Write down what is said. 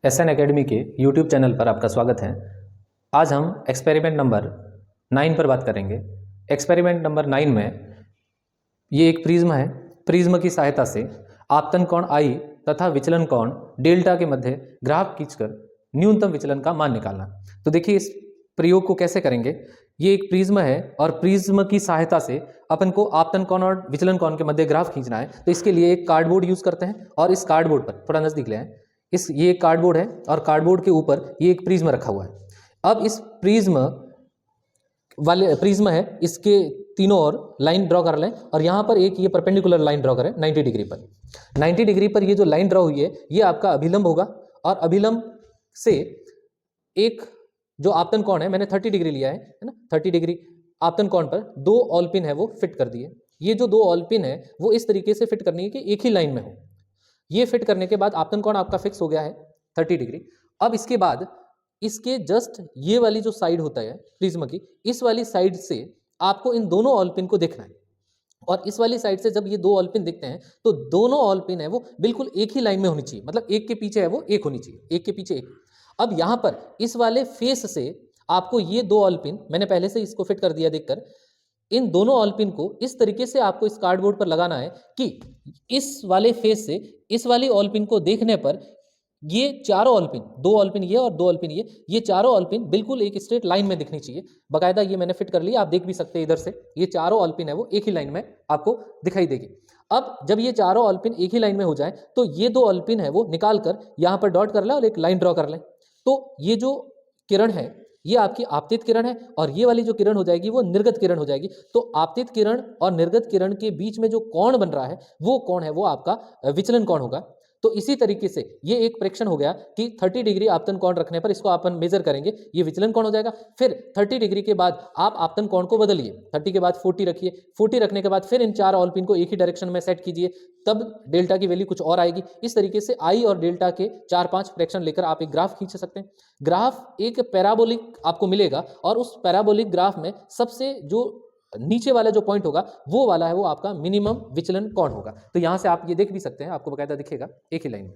SN academy के YouTube channel पर आपका स्वागत है। आज हम एक्सपेरिमेंट नंबर 9 पर बात करेंगे। एक्सपेरिमेंट नंबर 9 में ये एक प्रिज्म है। प्रिज्म की सहायता से आपतन कोण आई तथा विचलन कोण डेल्टा के मध्य ग्राफ खींचकर न्यूनतम विचलन का मान निकालना। तो देखिए इस प्रयोग को कैसे करेंगे। ये एक प्रिज्म है और प्रिज्म की सहायता से अपन को आपतन कोण और विचलन कोण के मध्य ग्राफ खींचना है। तो इसके लिए एक कार्डबोर्ड यूज करते हैं और इस कार्डबोर्ड पर थोड़ा नजदीक ले आए। ये एक कार्डबोर्ड है और कार्डबोर्ड के ऊपर ये एक प्रिज्म रखा हुआ है। अब इस प्रिज्म है, इसके तीनों ओर लाइन ड्रॉ कर लें और यहाँ पर एक ये परपेंडिकुलर लाइन ड्रॉ करें 90 डिग्री पर। 90 डिग्री पर ये जो लाइन ड्रॉ हुई है ये आपका अभिलंब होगा और अभिलंब से एक जो आपतन कोण है मैंने 30 डिग्री लिया है ना। 30 डिग्री आपतन कोण पर दो ऑल पिन है वो फिट कर दिए। ये जो दो ऑल पिन है वो इस तरीके से फिट करनी है कि एक ही लाइन में हो। ये फिट करने के बाद आपतन कोण आपका फिक्स हो गया है 30 डिग्री। अब इसके बाद इसके जस्ट ये वाली जो साइड होता है प्रिज्म की, इस वाली साइड से आपको इन दोनों ऑल पिन को देखना है और इस वाली साइड से जब ये दो ऑल पिन दिखते हैं तो दोनों ऑल पिन है वो बिल्कुल एक ही लाइन में होनी चाहिए, मतलब एक के पीछे है वो एक होनी चाहिए, एक के पीछे एक। अब यहां पर इस वाले फेस से आपको ये दो ऑल पिन, मैंने पहले से इसको फिट कर दिया देखकर, इन दोनों ऑल पिन को इस तरीके से आपको इस कार्डबोर्ड पर लगाना है कि इस वाले फेस से इस वाली ऑल पिन को देखने पर ये चारों ऑल पिन, दो ऑल पिन ये और दो ऑल पिन ये चारों ऑल पिन बिल्कुल एक स्ट्रेट लाइन में दिखनी चाहिए। बाकायदा ये मैंने फिट कर लिया, आप देख भी सकते हैं इधर से ये चारों ऑल पिन है वो एक ही लाइन में आपको दिखाई देगी। अब जब ये चारों ऑल पिन एक ही लाइन में हो जाए तो ये दो ऑल पिन है वो निकाल कर यहाँ पर डॉट कर लें और एक लाइन ड्रॉ कर लें। तो ये जो किरण है ये आपकी आपतित किरण है और ये वाली जो किरण हो जाएगी वो निर्गत किरण हो जाएगी। तो आपतित किरण और निर्गत किरण के बीच में जो कोण बन रहा है वो कोण है वो आपका विचलन कोण होगा। तो इसी तरीके से ये एक प्रेक्षण हो गया कि 30 डिग्री आपतन कोण रखने पर इसको अपन मेजर करेंगे, ये विचलन कोण हो जाएगा। फिर 30 डिग्री के बाद आप आपतन कोण को बदलिए, 30 के बाद 40 रखिए, 40 रखने के बाद फिर इन चार ऑल पिन को एक ही डायरेक्शन में सेट कीजिए, तब डेल्टा की वैल्यू कुछ और आएगी। इस तरीके से आई और डेल्टा के 4-5 फ्रैक्शन लेकर आप एक ग्राफ खींच सकते हैं। ग्राफ एक पैराबोलिक आपको मिलेगा और उस पैराबोलिक ग्राफ में सबसे जो नीचे वाला जो पॉइंट होगा वो वाला है वो आपका मिनिमम विचलन कोण होगा। तो यहां से आप ये देख भी सकते हैं, आपको बकायदा दिखेगा एक ही लाइन में।